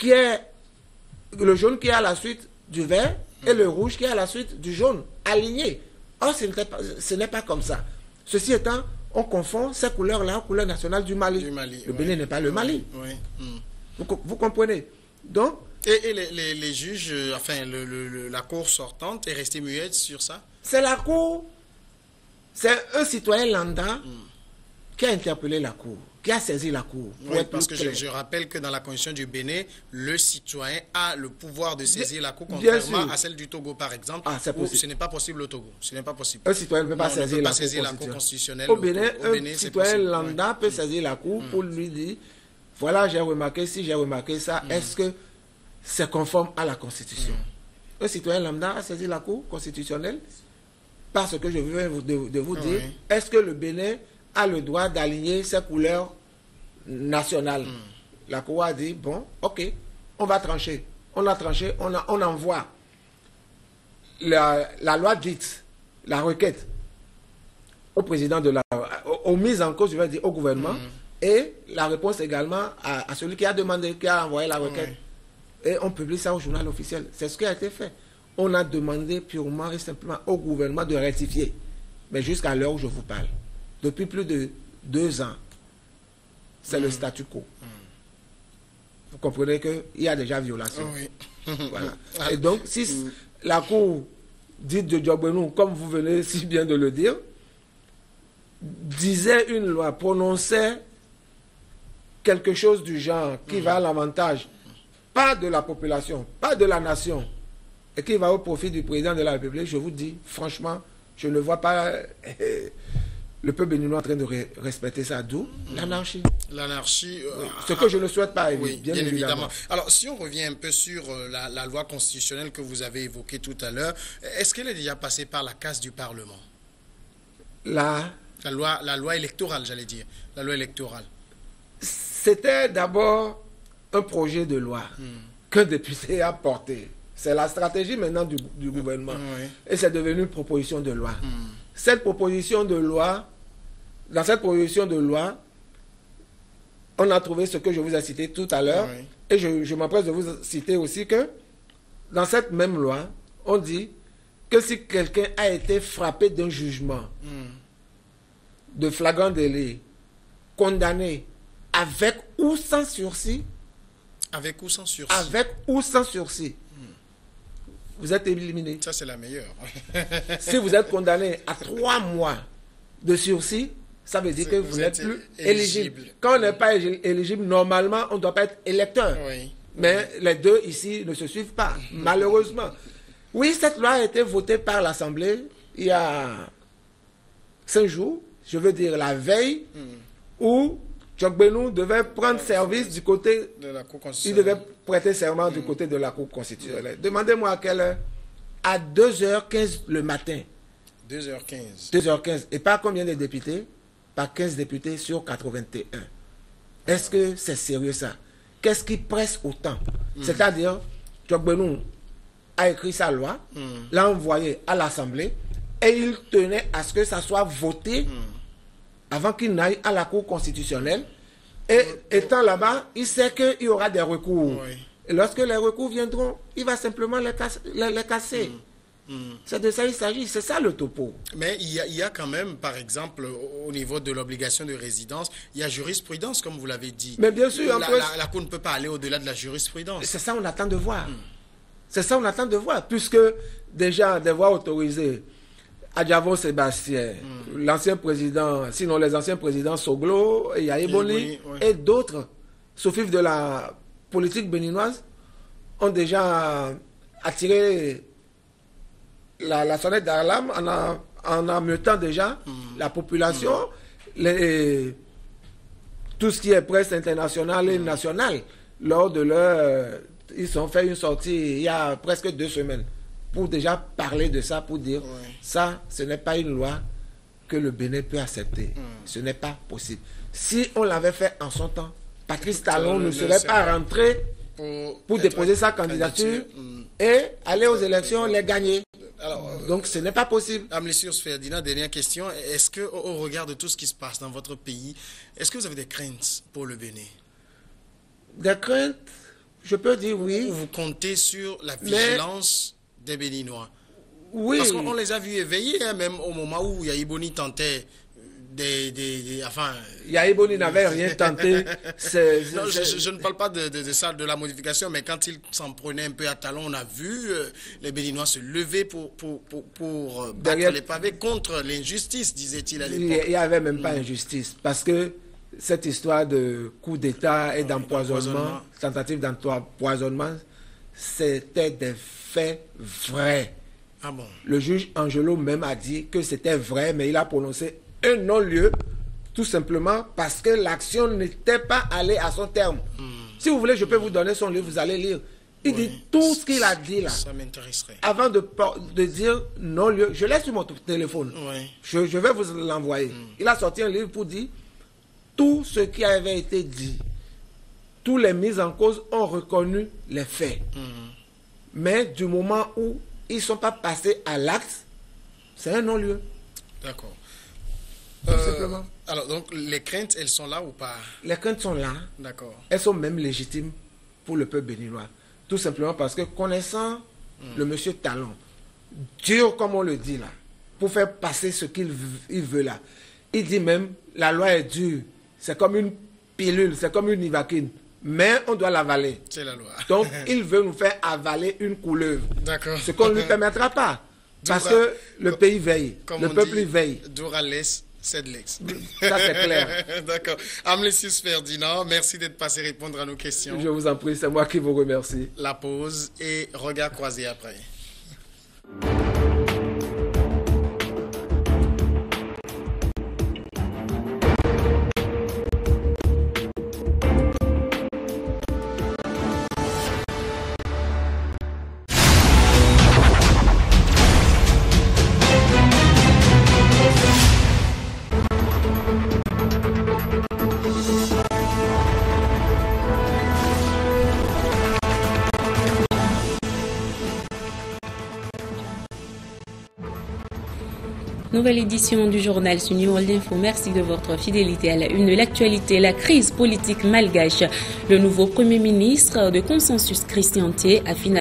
qui est le jaune qui est à la suite du vert et le rouge qui est à la suite du jaune, aligné. Or, ce n'est pas comme ça. Ceci étant, on confond ces couleurs-là aux couleurs nationales du Mali. Le Bénin n'est pas le Mali. Vous comprenez? Donc, et les juges, enfin, la cour sortante est restée muette sur ça? C'est la cour, c'est un citoyen lambda qui a interpellé la cour, qui a saisi la cour. Oui, parce que je rappelle que dans la constitution du Bénin, le citoyen a le pouvoir de saisir la cour, contrairement à celle du Togo, par exemple, où ce n'est pas possible au Togo. Ce n'est pas possible. Un citoyen ne peut pas saisir la cour constitutionnelle. Au Bénin, un citoyen lambda peut saisir la cour pour lui dire, voilà, j'ai remarqué, si j'ai remarqué ça, est-ce que c'est conforme à la Constitution? Un citoyen lambda a saisi la cour constitutionnelle parce que je viens de vous dire, est-ce que le Bénin a le droit d'aligner ses couleurs nationales? La cour a dit, bon, ok, on va trancher. On a tranché, on envoie la loi dite, la requête au président de aux mises en cause, je vais dire, au gouvernement, et la réponse également à celui qui a demandé, qui a envoyé la requête. Et on publie ça au journal officiel. C'est ce qui a été fait. On a demandé purement et simplement au gouvernement de rectifier. Mais jusqu'à l'heure où je vous parle, depuis plus de 2 ans, c'est le statu quo. Vous comprenez qu'il y a déjà violation. Voilà. Et donc, si la cour dite de Djogbenou, comme vous venez si bien de le dire, disait une loi, prononçait quelque chose du genre qui va à l'avantage, pas de la population, pas de la nation, et qui va au profit du président de la République, je vous dis, franchement, je ne vois pas le peuple béninois en train de respecter ça. D'où l'anarchie. L'anarchie. Ce que je ne souhaite pas, bien évidemment. Alors, si on revient un peu sur la loi constitutionnelle que vous avez évoquée tout à l'heure, est-ce qu'elle est déjà passée par la case du Parlement? La loi électorale, j'allais dire. La loi électorale. C'était d'abord un projet de loi qu'un député a porté. C'est la stratégie maintenant du gouvernement. Et c'est devenu une proposition de loi. Cette proposition de loi, dans cette proposition de loi, on a trouvé ce que je vous ai cité tout à l'heure. Et je m'empresse de vous citer aussi que dans cette même loi, on dit que si quelqu'un a été frappé d'un jugement de flagrant délit, condamné avec ou sans sursis, avec ou sans sursis, vous êtes éliminé. Ça, c'est la meilleure. Si vous êtes condamné à 3 mois de sursis, ça veut dire que vous n'êtes plus éligible. Quand on n'est pas éligible, normalement, on ne doit pas être électeur. Mais les deux ici ne se suivent pas, malheureusement. Oui, cette loi a été votée par l'Assemblée il y a 5 jours, je veux dire la veille, où Djogbenou devait prendre service du côté de la Cour constitutionnelle. Il devait prêter serment du côté de la Cour constitutionnelle. Demandez-moi à quelle heure? À 2h15 le matin. 2h15. 2h15. Et par combien de députés? Par 15 députés sur 81. Est-ce que c'est sérieux ça? Qu'est-ce qui presse autant? C'est-à-dire, Djogbenou a écrit sa loi, l'a envoyé à l'Assemblée, et il tenait à ce que ça soit voté avant qu'il n'aille à la Cour constitutionnelle. Et étant là-bas, il sait qu'il y aura des recours. Et lorsque les recours viendront, il va simplement les casser. C'est de ça qu'il s'agit, c'est ça le topo. Mais il y a quand même, par exemple, au niveau de l'obligation de résidence, il y a jurisprudence, comme vous l'avez dit. Mais bien sûr, la Cour ne peut pas aller au-delà de la jurisprudence. C'est ça qu'on attend de voir. C'est ça qu'on attend de voir, puisque déjà, des voies autorisées, Adjavon Sébastien, l'ancien président, sinon les anciens présidents Soglo, Yaïboni et d'autres, sous-fifs de la politique béninoise, ont déjà attiré la sonnette d'alarme en ameutant déjà la population, tout ce qui est presse internationale et nationale. Lors de leur... Ils ont fait une sortie il y a presque 2 semaines pour déjà parler de ça, pour dire ça, ce n'est pas une loi que le Bénin peut accepter. Ce n'est pas possible. Si on l'avait fait en son temps, Patrice Talon ne serait pas rentré pour déposer sa candidature et aller aux élections, les gagner. Alors, donc ce n'est pas possible. Amlicius Ferdinand, dernière question. Est-ce que, au regard de tout ce qui se passe dans votre pays, est-ce que vous avez des craintes pour le Bénin? Des craintes Je peux dire oui. Vous comptez sur la vigilance des Béninois. Oui. Parce qu'on les a vus éveillés, hein, même au moment où Yahi tentait enfin... Yahi Boni n'avait rien tenté. Non, je ne parle pas de ça, de la modification, mais quand il s'en prenait un peu à talon, on a vu les Béninois se lever pour battre les pavés contre l'injustice, disait-il à l'époque. Il n'y avait même pas injustice, parce que cette histoire de coup d'État et d'empoisonnement, tentative d'empoisonnement, c'était des faits vrais. Ah bon? Le juge Angelo même a dit que c'était vrai, mais il a prononcé un non-lieu, tout simplement parce que l'action n'était pas allée à son terme. Si vous voulez, je peux vous donner son livre, vous allez lire. Il dit tout ce qu'il a dit là. Ça m'intéresserait. Avant de dire non-lieu, je l'ai sur mon téléphone. Je vais vous l'envoyer. Il a sorti un livre pour dire tout ce qui avait été dit. Tous les mises en cause ont reconnu les faits. Mais du moment où ils ne sont pas passés à l'acte, c'est un non-lieu. D'accord. Tout simplement. Alors, donc, les craintes, elles sont là ou pas? Les craintes sont là. D'accord. Elles sont même légitimes pour le peuple béninois. Tout simplement parce que connaissant le monsieur Talon, dur comme on le dit là, pour faire passer ce qu'il veut là, il dit même, la loi est dure. C'est comme une pilule, c'est comme une ivaquine. Mais on doit l'avaler. C'est la loi. Donc, il veut nous faire avaler une couleuvre. D'accord. Ce qu'on ne lui permettra pas. Parce que le pays veille. Le peuple veille. Dourales, c'est de l'ex. Ça, c'est clair. D'accord. Amlicius Ferdinand, merci d'être passé répondre à nos questions. Je vous en prie, c'est moi qui vous remercie. La pause et regard croisé après. Nouvelle édition du journal sur New World Info. Merci de votre fidélité à la une de l'actualité. La crise politique malgache. Le nouveau Premier ministre de consensus Christian Thié a finalement